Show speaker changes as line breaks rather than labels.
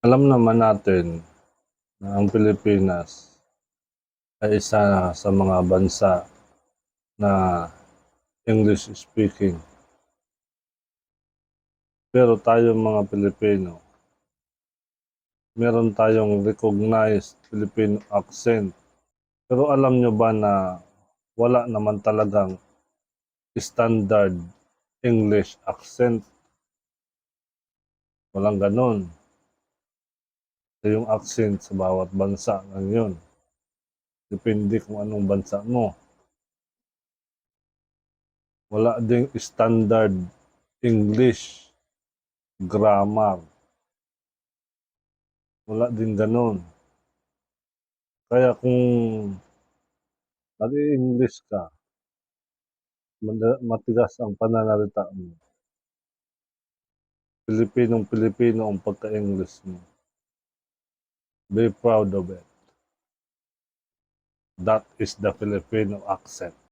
Alam naman natin na ang Pilipinas ay isa sa mga bansa na English speaking. Pero tayong mga Pilipino, meron tayong recognized Filipino accent. Pero alam nyo ba na wala naman talagang standard English accent? Walang ganon. Ito yung accent sa bawat bansa ngayon. Depende kung anong bansa mo. Wala ding standard English grammar. Wala din gano'n. Kaya kung nag-i-English ka, matigas ang pananalita mo. Pilipinong-Pilipino ang pagka-English mo. Be proud of it. That is the Filipino accent.